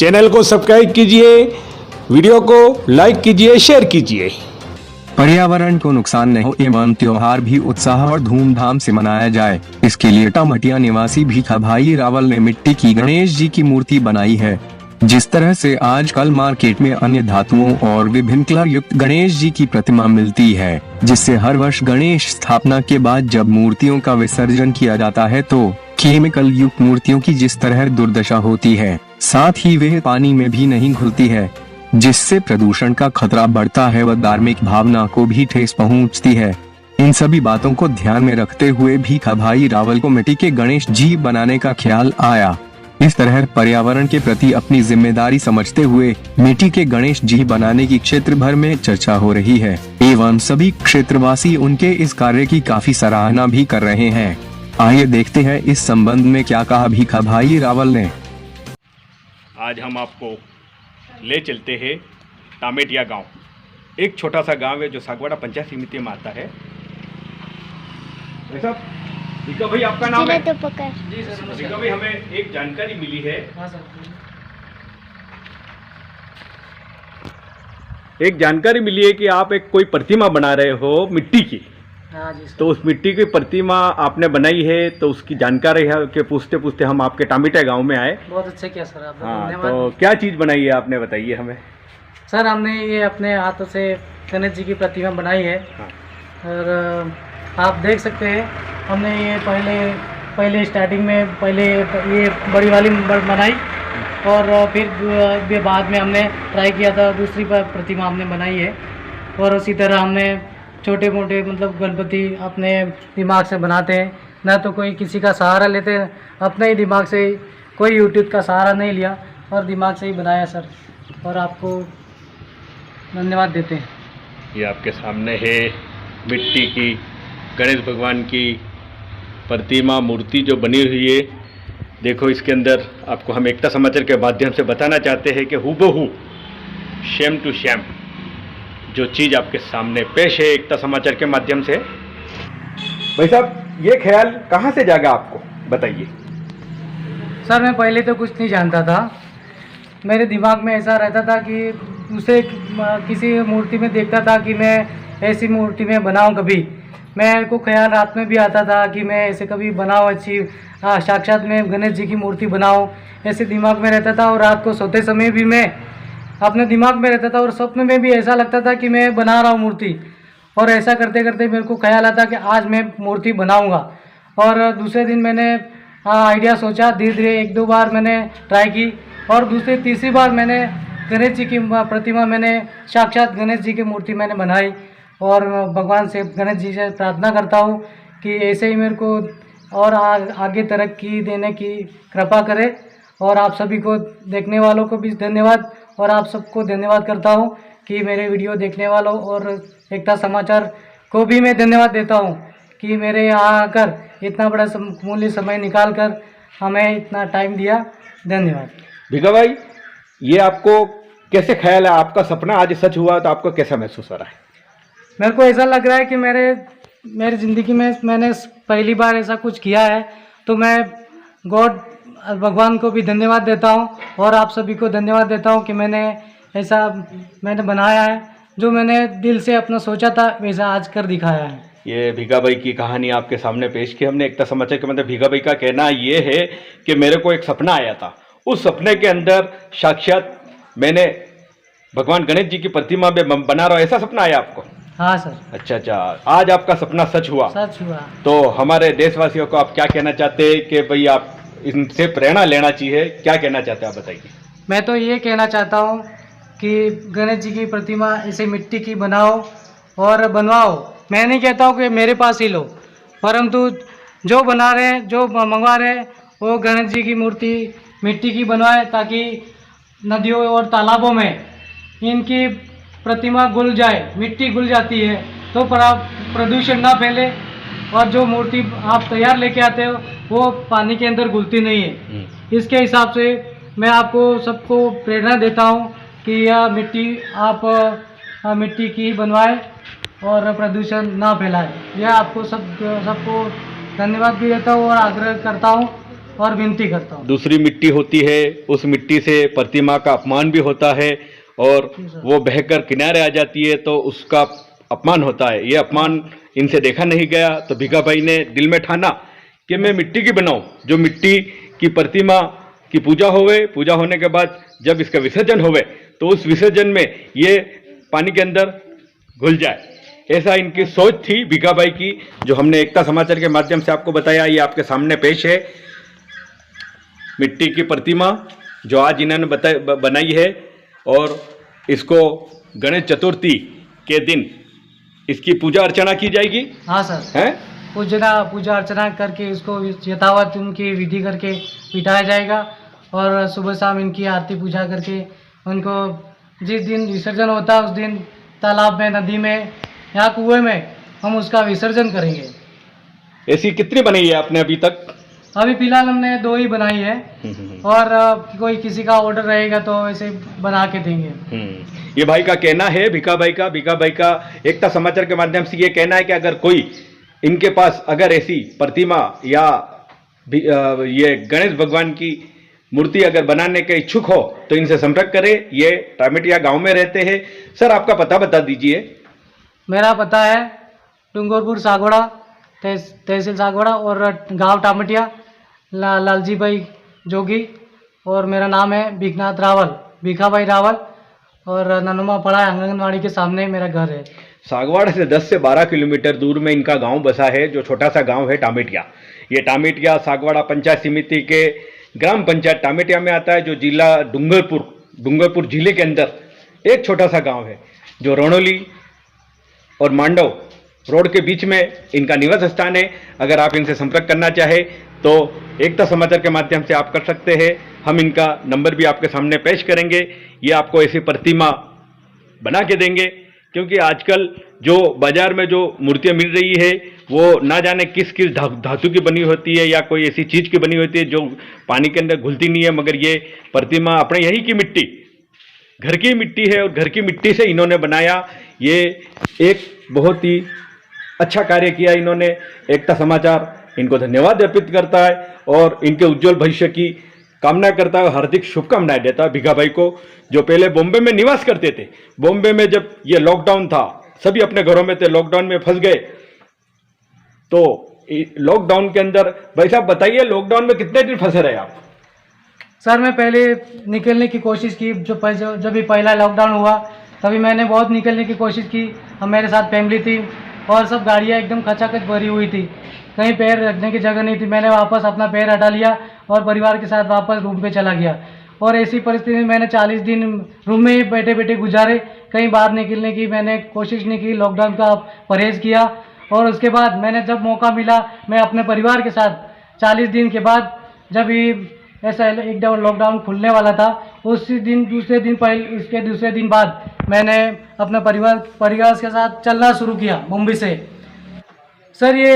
Channel को subscribe कीजिए, video को लाइक कीजिए, शेयर कीजिए। पर्यावरण को नुकसान नहीं हो एवं त्योहार भी उत्साह और धूमधाम से मनाया जाए, इसके लिए टामटिया निवासी भीखाभाई रावल ने मिट्टी की गणेश जी की मूर्ति बनाई है। जिस तरह से आजकल मार्केट में अन्य धातुओं और विभिन्न कलर युक्त गणेश जी की प्रतिमा मिलती है, जिससे हर वर्ष गणेश स्थापना के बाद जब मूर्तियों का विसर्जन किया जाता है तो केमिकल युक्त मूर्तियों की जिस तरह दुर्दशा होती है, साथ ही वे पानी में भी नहीं घुलती है, जिससे प्रदूषण का खतरा बढ़ता है व धार्मिक भावना को भी ठेस पहुंचती है। इन सभी बातों को ध्यान में रखते हुए भीखाभाई रावल को मिट्टी के गणेश जी बनाने का ख्याल आया। इस तरह पर्यावरण के प्रति अपनी जिम्मेदारी समझते हुए मिट्टी के गणेश जी बनाने की क्षेत्र भर में चर्चा हो रही है एवं सभी क्षेत्रवासी उनके इस कार्य की काफी सराहना भी कर रहे हैं। आइए देखते हैं इस संबंध में क्या कहा भीखाभाई रावल ने। आज हम आपको ले चलते हैं टामेटिया गांव। एक छोटा सा गांव है जो सागवाड़ा पंचायत समिति में आता है। भीखा भाई आपका नाम है? तो पकड़। जी सर। भीखा भाई हमें एक जानकारी मिली है। हाँ सर। एक जानकारी मिली है कि आप एक कोई प्रतिमा बना रहे हो मिट्टी की। हाँ जी सर। तो उस मिट्टी की प्रतिमा आपने बनाई है, तो उसकी जानकारी है कि पूछते पूछते हम आपके टामेटिया गांव में आए। बहुत अच्छा किया सर आपने। हाँ, धन्यवाद। तो क्या चीज़ बनाई है आपने, बताइए हमें। सर हमने ये अपने हाथों से गणेश जी की प्रतिमा बनाई है। हाँ। और आप देख सकते हैं हमने ये पहले स्टार्टिंग में पहले ये बड़ी वाली बनाई और फिर बाद में हमने ट्राई किया था दूसरी प्रतिमा हमने बनाई है। और उसी तरह हमने छोटे मोटे मतलब गणपति अपने दिमाग से बनाते हैं, ना तो कोई किसी का सहारा लेते हैं, अपने ही दिमाग से, कोई यूट्यूब का सहारा नहीं लिया और दिमाग से ही बनाया सर। और आपको धन्यवाद देते हैं। ये आपके सामने है मिट्टी की गणेश भगवान की प्रतिमा मूर्ति जो बनी हुई है। देखो इसके अंदर आपको हम एकता समाचार के माध्यम से बताना चाहते हैं कि हूबहू सेम टू सेम जो चीज़ आपके सामने पेश है एकता समाचार के माध्यम से। भाई साहब, ये ख्याल कहाँ से जागा आपको, बताइए। सर मैं पहले तो कुछ नहीं जानता था, मेरे दिमाग में ऐसा रहता था कि उसे किसी मूर्ति में देखता था कि मैं ऐसी मूर्ति में बनाऊं। कभी मेरे को ख्याल रात में भी आता था कि मैं ऐसे कभी बनाऊं, अच्छी साक्षात में गणेश जी की मूर्ति बनाऊं, ऐसे दिमाग में रहता था। और रात को सोते समय भी मैं अपने दिमाग में रहता था और सपने में भी ऐसा लगता था कि मैं बना रहा हूँ मूर्ति। और ऐसा करते करते मेरे को ख्याल आता कि आज मैं मूर्ति बनाऊँगा। और दूसरे दिन मैंने आइडिया सोचा, धीरे धीरे एक दो बार मैंने ट्राई की और दूसरी तीसरी बार मैंने गणेश जी की प्रतिमा, मैंने साक्षात गणेश जी की मूर्ति मैंने बनाई। और भगवान से, गणेश जी से प्रार्थना करता हूँ कि ऐसे ही मेरे को और आगे तरक्की देने की कृपा करे। और आप सभी को, देखने वालों को भी धन्यवाद और आप सबको धन्यवाद करता हूँ कि मेरे वीडियो देखने वालों और एकता समाचार को भी मैं धन्यवाद देता हूँ कि मेरे यहाँ आकर इतना बड़ा मूल्य समय निकाल कर हमें इतना टाइम दिया। धन्यवाद। भीखा भाई, ये आपको कैसे ख्याल है, आपका सपना आज सच हुआ तो आपको कैसा महसूस हो रहा है? मेरे को ऐसा लग रहा है कि मेरी ज़िंदगी में मैंने पहली बार ऐसा कुछ किया है, तो मैं गॉड भगवान को भी धन्यवाद देता हूँ और आप सभी को धन्यवाद देता हूँ कि मैंने बनाया है, जो मैंने दिल से अपना सोचा था वैसा आज कर दिखाया है। ये भीखा भाई की कहानी आपके सामने पेश की हमने एकता समाचार के। मतलब भीखा भाई का कहना ये है कि मेरे को एक सपना आया था, उस सपने के अंदर साक्षात मैंने भगवान गणेश जी की प्रतिमा में बना रहा हूँ, ऐसा सपना आया आपको? हाँ सर। अच्छा, आज आपका सपना सच हुआ। तो हमारे देशवासियों को आप क्या कहना चाहते हैं कि भाई आप इनसे प्रेरणा लेना चाहिए, क्या कहना चाहते हैं आप, बताइए। मैं तो ये कहना चाहता हूँ कि गणेश जी की प्रतिमा ऐसे मिट्टी की बनाओ और बनवाओ। मैं नहीं कहता हूँ कि मेरे पास ही लो, परंतु जो बना रहे हैं, जो मंगवा रहे हैं, वो गणेश जी की मूर्ति मिट्टी की बनवाए, ताकि नदियों और तालाबों में इनकी प्रतिमा घुल जाए। मिट्टी घुल जाती है तो प्रदूषण ना फैले और जो मूर्ति आप तैयार लेके आते हो वो पानी के अंदर घुलती नहीं है। इसके हिसाब से मैं आपको सबको प्रेरणा देता हूँ कि यह मिट्टी आप मिट्टी की बनवाए और प्रदूषण ना फैलाए। यह आपको सबको धन्यवाद भी देता हूँ और आग्रह करता हूँ और विनती करता हूँ। दूसरी मिट्टी होती है, उस मिट्टी से प्रतिमा का अपमान भी होता है और वो बहकर किनारे आ जाती है तो उसका अपमान होता है। ये अपमान इनसे देखा नहीं गया तो भिखा भाई ने दिल में ठाना कि मैं मिट्टी की बनाऊं, जो मिट्टी की प्रतिमा की पूजा होवे, पूजा होने के बाद जब इसका विसर्जन होवे तो उस विसर्जन में ये पानी के अंदर घुल जाए। ऐसा इनकी सोच थी भिखा भाई की, जो हमने एकता समाचार के माध्यम से आपको बताया। ये आपके सामने पेश है मिट्टी की प्रतिमा जो आज इन्होंने बनाई है और इसको गणेश चतुर्थी के दिन इसकी पूजा अर्चना की जाएगी। हाँ सर, है पूजा अर्चना करके इसको यथावत उनकी विधि करके बिठाया जाएगा और सुबह शाम इनकी आरती पूजा करके उनको जिस दिन विसर्जन होता है उस दिन तालाब में, नदी में या कुएं में हम उसका विसर्जन करेंगे। ऐसी कितनी बनाई है आपने अभी तक? अभी फिलहाल हमने 2 ही बनाई है और कोई किसी का ऑर्डर रहेगा तो ऐसे बना के देंगे। ये भाई का कहना है, भिखा भाई का एकता समाचार के माध्यम से ये कहना है कि अगर कोई इनके पास अगर ऐसी प्रतिमा या ये गणेश भगवान की मूर्ति अगर बनाने के इच्छुक हो तो इनसे संपर्क करें। ये टामेटिया गांव में रहते हैं। सर आपका पता बता दीजिए। मेरा पता है डूंगरपुर सागोड़ा, तहसील सागोड़ा और गांव टामेटिया, लालजी भाई जोगी, और मेरा नाम है भिखनाथ रावल, भिखा भाई रावल, और ननुमा पड़ा आंगनवाड़ी के सामने मेरा घर है। सागवाड़ा से 10 से 12 किलोमीटर दूर में इनका गांव बसा है, जो छोटा सा गांव है टामेटिया। ये टामेटिया सागवाड़ा पंचायत समिति के ग्राम पंचायत टामेटिया में आता है, जो जिला डूंगरपुर जिले के अंदर एक छोटा सा गांव है, जो रोनोली और मांडव रोड के बीच में इनका निवास स्थान है। अगर आप इनसे संपर्क करना चाहे तो एकता समाचार के माध्यम से आप कर सकते हैं। हम इनका नंबर भी आपके सामने पेश करेंगे। ये आपको ऐसी प्रतिमा बना के देंगे, क्योंकि आजकल जो बाजार में जो मूर्तियां मिल रही है वो ना जाने किस धातु की बनी होती है या कोई ऐसी चीज की बनी होती है जो पानी के अंदर घुलती नहीं है, मगर ये प्रतिमा अपने यही की मिट्टी, घर की मिट्टी है और घर की मिट्टी से इन्होंने बनाया। ये एक बहुत ही अच्छा कार्य किया इन्होंने। एकता समाचार इनको धन्यवाद अर्पित करता है और इनके उज्जवल भविष्य की कामना करता है। हार्दिक शुभकामनाएं देता है भिखा भाई को, जो पहले बॉम्बे में निवास करते थे। बॉम्बे में जब ये लॉकडाउन था, सभी अपने घरों में थे, लॉकडाउन में फंस गए। तो लॉकडाउन के अंदर भाई साहब बताइए, लॉकडाउन में कितने दिन फंसे रहे आप? सर मैं पहले निकलने की कोशिश की, जब भी पहला लॉकडाउन हुआ तभी मैंने बहुत निकलने की कोशिश की। हम मेरे साथ फैमिली थी और सब गाड़ियाँ एकदम खचाखच भरी हुई थी, कहीं पैर रखने की जगह नहीं थी। मैंने वापस अपना पैर हटा लिया और परिवार के साथ वापस रूम पे चला गया। और ऐसी परिस्थिति में मैंने 40 दिन रूम में ही बैठे बैठे गुजारे, कहीं बाहर निकलने की मैंने कोशिश नहीं की, लॉकडाउन का परहेज़ किया। और उसके बाद मैंने जब मौका मिला, मैं अपने परिवार के साथ 40 दिन के बाद, जब ही ऐसा एकदम लॉकडाउन खुलने वाला था, उसी दिन इसके दूसरे दिन बाद मैंने अपने परिवार के साथ चलना शुरू किया मुंबई से। सर ये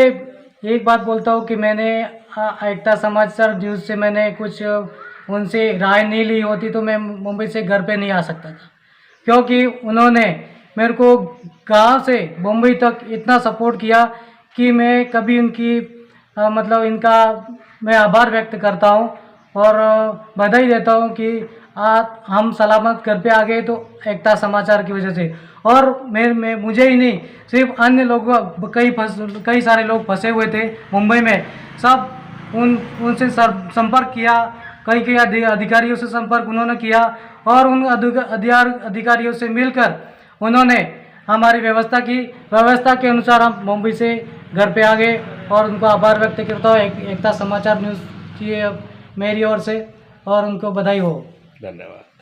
एक बात बोलता हूँ कि मैंने एकता समाचार न्यूज़ से मैंने कुछ उनसे राय नहीं ली होती तो मैं मुंबई से घर पे नहीं आ सकता था, क्योंकि उन्होंने मेरे को गांव से मुंबई तक इतना सपोर्ट किया कि मैं कभी उनकी मतलब इनका मैं आभार व्यक्त करता हूँ और बधाई देता हूँ कि हम सलामत घर पे आ गए तो एकता समाचार की वजह से। और मैं मुझे ही नहीं, सिर्फ अन्य लोग, कई सारे लोग फंसे हुए थे मुंबई में, सब उनसे संपर्क किया, कई अधिकारियों से संपर्क उन्होंने किया और उन अधिकारियों से मिलकर उन्होंने हमारी व्यवस्था के अनुसार हम मुंबई से घर पे आ गए। और उनको आभार व्यक्त करता हूँ एकता समाचार न्यूज़ की मेरी ओर से, और उनको बधाई हो। धन्यवाद।